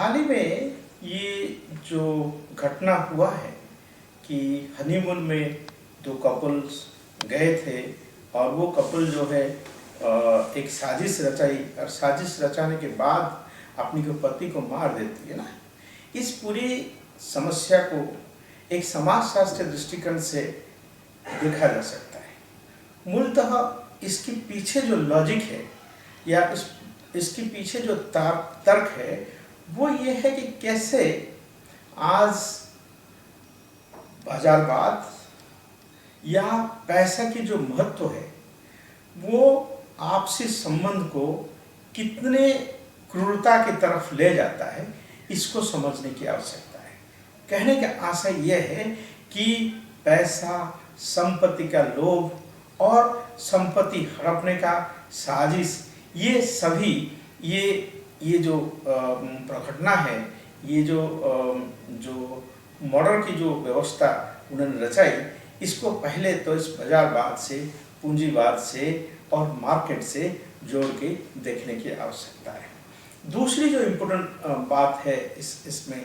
हाल ही में ये जो घटना हुआ है कि हनीमून में दो कपल्स गए थे और वो कपल जो है एक साजिश रचाई और साजिश रचाने के बाद अपनी को पति को मार देती है ना। इस पूरी समस्या को एक समाजशास्त्र दृष्टिकोण से देखा जा सकता है। मूलतः इसके पीछे जो लॉजिक है या इसके पीछे जो तर्क है वो ये है कि कैसे आज बाजारवाद या पैसा की जो महत्व है वो आपसी संबंध को कितने क्रूरता की तरफ ले जाता है, इसको समझने की आवश्यकता है। कहने का आशय यह है कि पैसा, संपत्ति का लोभ और संपत्ति हड़पने का साजिश, ये सभी ये जो प्रघटना है, ये जो मर्डर की जो व्यवस्था उन्होंने रचाई, इसको पहले तो इस बाजारवाद से, पूंजीवाद से और मार्केट से जोड़ के देखने की आवश्यकता है। दूसरी जो इम्पोर्टेंट बात है इसमें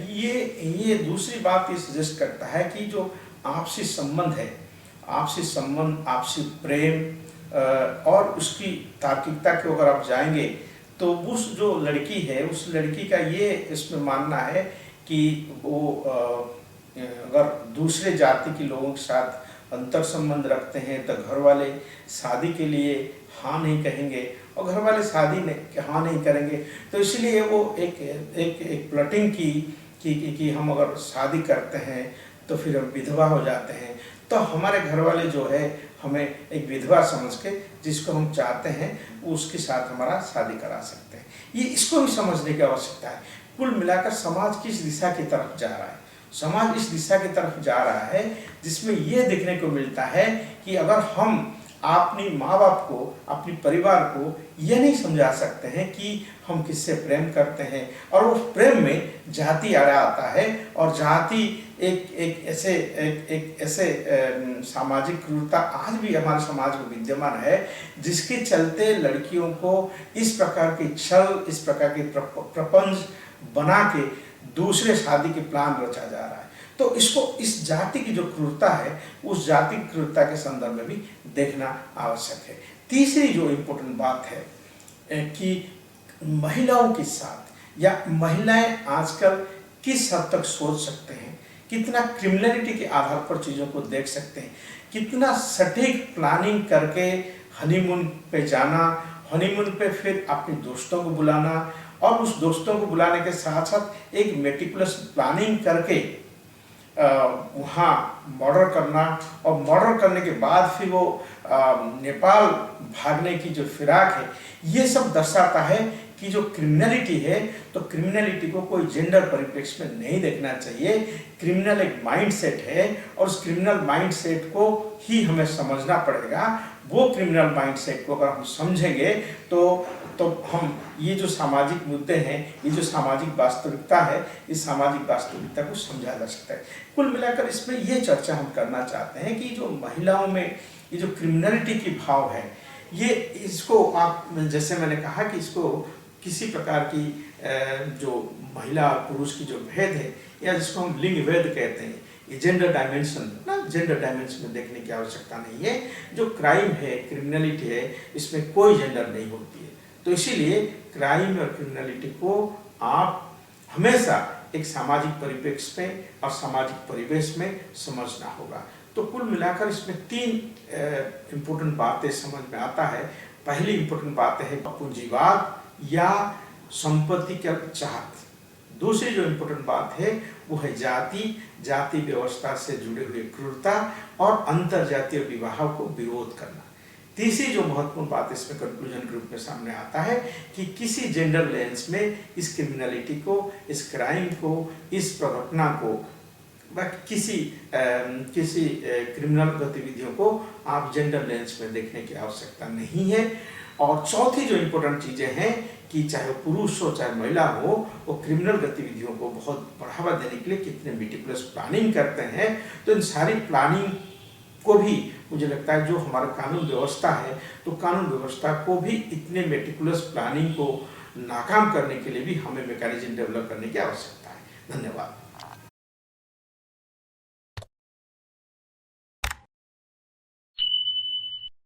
ये दूसरी बात ये सजेस्ट करता है कि जो आपसी संबंध है, आपसी प्रेम और उसकी तार्किकता को अगर आप जाएंगे तो उस जो लड़की है, उस लड़की का ये इसमें मानना है कि वो अगर दूसरे जाति के लोगों के साथ अंतर संबंध रखते हैं तो घर वाले शादी के लिए हाँ नहीं कहेंगे और घर वाले शादी में हाँ नहीं करेंगे, तो इसलिए वो एक प्लॉटिंग की कि हम अगर शादी करते हैं तो फिर हम विधवा हो जाते हैं, तो हमारे घर वाले जो है हमें एक विधवा समझ के जिसको हम चाहते हैं उसके साथ हमारा शादी करा सकते हैं। ये इसको भी समझने की आवश्यकता है। कुल मिलाकर समाज किस दिशा की तरफ जा रहा है? समाज इस दिशा की तरफ जा रहा है जिसमें ये देखने को मिलता है कि अगर हम अपनी माँ बाप को, अपनी परिवार को यह नहीं समझा सकते हैं कि हम किससे प्रेम करते हैं और उस प्रेम में जाति आड़ा आता है और जाति एक ऐसे सामाजिक क्रूरता आज भी हमारे समाज में विद्यमान है जिसके चलते लड़कियों को इस प्रकार के छल, इस प्रकार के प्रपंच बना के दूसरे शादी के प्लान रचा जा रहा है। तो इसको, इस जाति की जो क्रूरता है उस जाति की क्रूरता के संदर्भ में भी देखना आवश्यक है। तीसरी जो इम्पोर्टेंट बात है कि महिलाओं के साथ या महिलाएं आजकल किस हद तक सोच सकते हैं, कितना क्रिमिनलिटी के आधार पर चीज़ों को देख सकते हैं, कितना सटीक प्लानिंग करके हनीमून पे जाना, हनीमून पे फिर अपने दोस्तों को बुलाना और उस दोस्तों को बुलाने के साथ साथ एक मेटिकुलस प्लानिंग करके वहाँ मर्डर करना और मर्डर करने के बाद फिर वो नेपाल भागने की जो फिराक है, ये सब दर्शाता है कि जो क्रिमिनलिटी है तो क्रिमिनलिटी को कोई जेंडर परिप्रेक्ष्य में नहीं देखना चाहिए। क्रिमिनल एक माइंडसेट है और उस क्रिमिनल माइंडसेट को ही हमें समझना पड़ेगा। वो क्रिमिनल माइंडसेट को अगर हम समझेंगे तो हम ये जो सामाजिक मुद्दे हैं, ये जो सामाजिक वास्तविकता है, इस सामाजिक वास्तविकता को समझा जा सकता है। कुल मिलाकर इसमें ये चर्चा हम करना चाहते हैं कि जो महिलाओं में ये जो क्रिमिनलिटी की भाव है, ये इसको आप, जैसे मैंने कहा कि इसको किसी प्रकार की जो महिला और पुरुष की जो भेद है या जिसको हम लिंग भेद कहते हैं, ये जेंडर डायमेंशन में देखने की आवश्यकता नहीं है। जो क्राइम है, क्रिमिनलिटी है, इसमें कोई जेंडर नहीं होती है। तो इसीलिए क्राइम और क्रिमिनलिटी को आप हमेशा एक सामाजिक परिप्रेक्ष्य में और सामाजिक परिवेश में समझना होगा। तो कुल मिलाकर इसमें तीन इम्पोर्टेंट बातें समझ में आता है। पहली इम्पोर्टेंट बात है पूंजीवाद या संपत्ति का चाहत। दूसरी जो इम्पोर्टेंट बात है वो है जाति व्यवस्था से जुड़े हुए क्रूरता और अंतर जातीय विवाह को विरोध करना। तीसरी जो महत्वपूर्ण बात इसमें कंक्लूजन के रूप में सामने आता है कि किसी जेंडर लेंस में इस क्रिमिनलिटी को, इस क्राइम को, इस प्रघटना को, किसी क्रिमिनल गतिविधियों को आप जेंडर लेंस में देखने की आवश्यकता नहीं है। और चौथी जो इम्पोर्टेंट चीज़ें हैं कि चाहे वो पुरुष हो चाहे महिला हो, वो क्रिमिनल गतिविधियों को बहुत बढ़ावा देने के लिए कितने मेटिकुलस प्लानिंग करते हैं। तो इन सारी प्लानिंग को भी मुझे लगता है जो हमारा कानून व्यवस्था है, तो कानून व्यवस्था को भी इतने मेटिकुलस प्लानिंग को नाकाम करने के लिए भी हमें मैकेनिज्म डेवलप करने की आवश्यकता है। धन्यवाद।